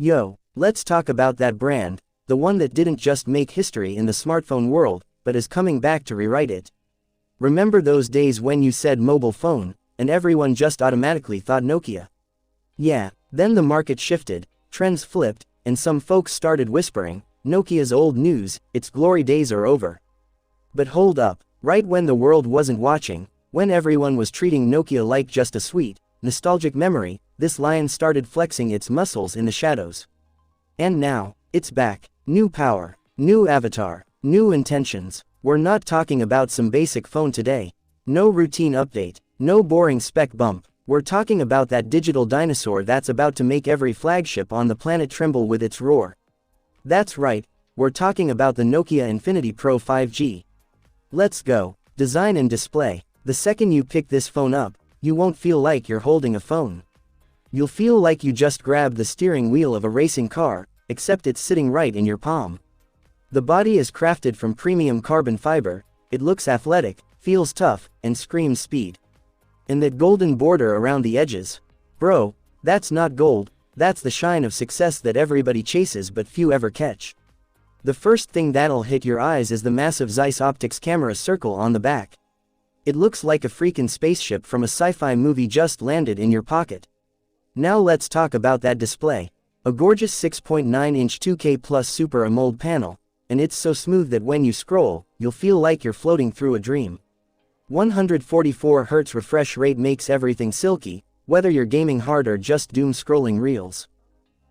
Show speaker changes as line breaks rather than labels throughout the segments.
Yo, let's talk about that brand, the one that didn't just make history in the smartphone world, but is coming back to rewrite it. Remember those days when you said mobile phone, and everyone just automatically thought Nokia? Yeah, then the market shifted, trends flipped, and some folks started whispering, Nokia's old news, its glory days are over. But hold up, right when the world wasn't watching, when everyone was treating Nokia like just a sweet, nostalgic memory, this lion started flexing its muscles in the shadows. And now, it's back. New power, new avatar, new intentions. We're not talking about some basic phone today. No routine update, no boring spec bump. We're talking about that digital dinosaur that's about to make every flagship on the planet tremble with its roar. That's right, we're talking about the Nokia Infinity Pro 5G. Let's go. Design and display. The second you pick this phone up, you won't feel like you're holding a phone. You'll feel like you just grabbed the steering wheel of a racing car, except it's sitting right in your palm. The body is crafted from premium carbon fiber, it looks athletic, feels tough, and screams speed. And that golden border around the edges. Bro, that's not gold, that's the shine of success that everybody chases but few ever catch. The first thing that'll hit your eyes is the massive Zeiss optics camera circle on the back. It looks like a freaking spaceship from a sci-fi movie just landed in your pocket. Now let's talk about that display. A gorgeous 6.9-inch 2K Plus Super AMOLED panel, and it's so smooth that when you scroll, you'll feel like you're floating through a dream. 144Hz refresh rate makes everything silky, whether you're gaming hard or just doom scrolling reels.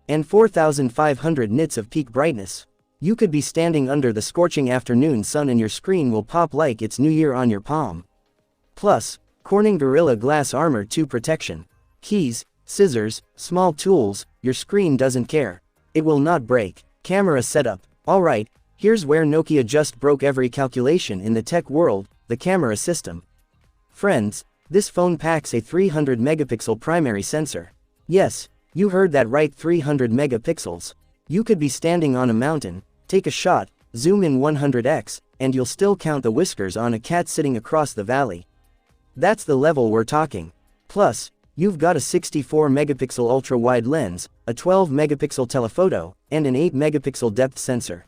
And 4,500 nits of peak brightness. You could be standing under the scorching afternoon sun and your screen will pop like it's New Year on your palm. Plus, Corning Gorilla Glass Armor 2 protection. Keys, scissors, small tools, your screen doesn't care. It will not break. Camera setup. Alright, here's where Nokia just broke every calculation in the tech world, the camera system. Friends, this phone packs a 300 megapixel primary sensor. Yes, you heard that right, 300 megapixels. You could be standing on a mountain, take a shot, zoom in 100x, and you'll still count the whiskers on a cat sitting across the valley. That's the level we're talking. Plus, you've got a 64 megapixel ultra-wide lens, a 12 megapixel telephoto, and an 8 megapixel depth sensor.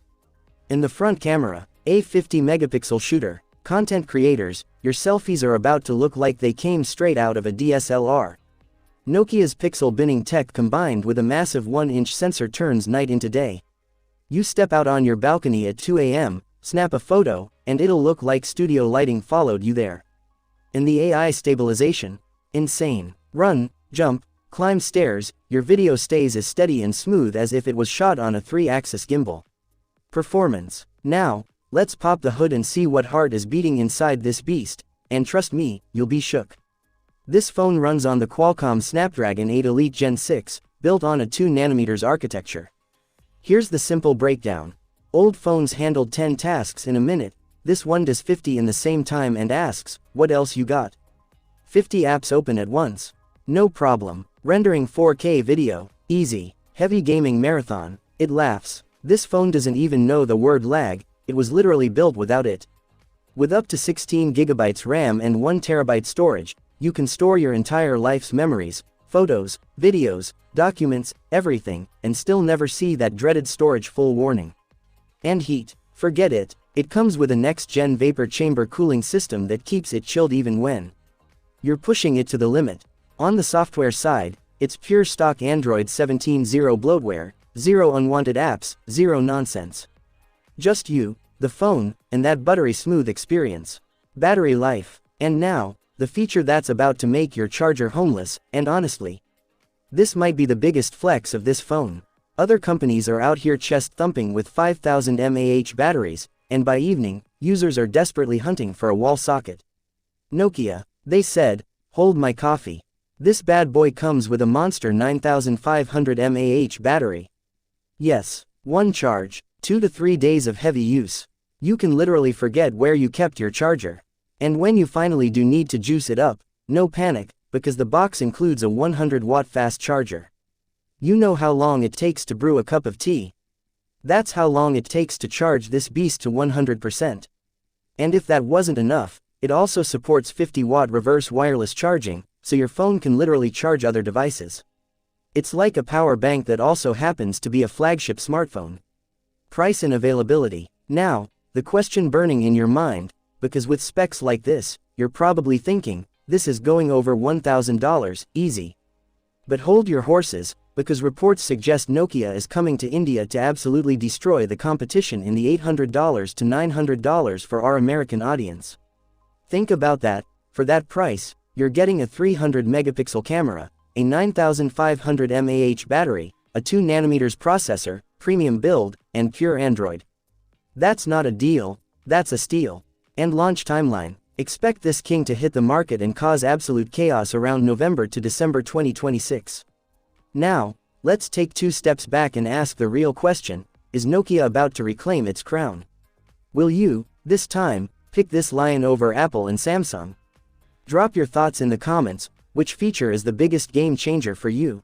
In the front camera, a 50 megapixel shooter. Content creators, your selfies are about to look like they came straight out of a DSLR. Nokia's pixel binning tech combined with a massive 1-inch sensor turns night into day. You step out on your balcony at 2 a.m., snap a photo, and it'll look like studio lighting followed you there. And the AI stabilization? Insane. Run, jump, climb stairs, your video stays as steady and smooth as if it was shot on a 3-axis gimbal. Performance. Now, let's pop the hood and see what heart is beating inside this beast, and trust me, you'll be shook. This phone runs on the Qualcomm Snapdragon 8 Elite Gen 6, built on a 2nm architecture. Here's the simple breakdown. Old phones handled 10 tasks in a minute, this one does 50 in the same time and asks, what else you got? 50 apps open at once. No problem. Rendering 4K video, easy. Heavy gaming marathon, it laughs. This phone doesn't even know the word lag, it was literally built without it. With up to 16 GB RAM and 1 TB storage, you can store your entire life's memories, photos, videos, documents, everything, and still never see that dreaded storage full warning. And heat, forget it, it comes with a next-gen vapor chamber cooling system that keeps it chilled even when you're pushing it to the limit. On the software side, it's pure stock Android 17 zero bloatware, zero unwanted apps, zero nonsense. Just you, the phone, and that buttery smooth experience. Battery life. And now, the feature that's about to make your charger homeless, and honestly, this might be the biggest flex of this phone. Other companies are out here chest thumping with 5000 mAh batteries, and by evening, users are desperately hunting for a wall socket. Nokia, they said, hold my coffee. This bad boy comes with a monster 9500 mAh battery. Yes, one charge, 2 to 3 days of heavy use. You can literally forget where you kept your charger. And when you finally do need to juice it up, no panic, because the box includes a 100-watt fast charger. You know how long it takes to brew a cup of tea? That's how long it takes to charge this beast to 100%. And if that wasn't enough, it also supports 50-watt reverse wireless charging, so your phone can literally charge other devices. It's like a power bank that also happens to be a flagship smartphone. Price and availability. Now, the question burning in your mind, because with specs like this, you're probably thinking, this is going over $1,000, easy. But hold your horses, because reports suggest Nokia is coming to India to absolutely destroy the competition in the $800 to $900 for our American audience. Think about that. For that price, you're getting a 300 megapixel camera, a 9500 mAh battery, a 2nm processor, premium build, and pure Android. That's not a deal, that's a steal. And launch timeline. Expect this king to hit the market and cause absolute chaos around November to December 2026. Now, let's take 2 steps back and ask the real question, is Nokia about to reclaim its crown? Will you, this time, pick this lion over Apple and Samsung? Drop your thoughts in the comments. Which feature is the biggest game changer for you?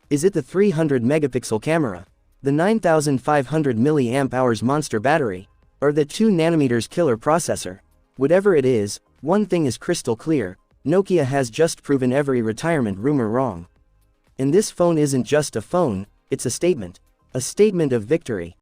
Is it the 300 megapixel camera, the 9500 mAh monster battery, or the 2nm killer processor? Whatever it is, one thing is crystal clear, Nokia has just proven every retirement rumor wrong. And this phone isn't just a phone, it's a statement of victory.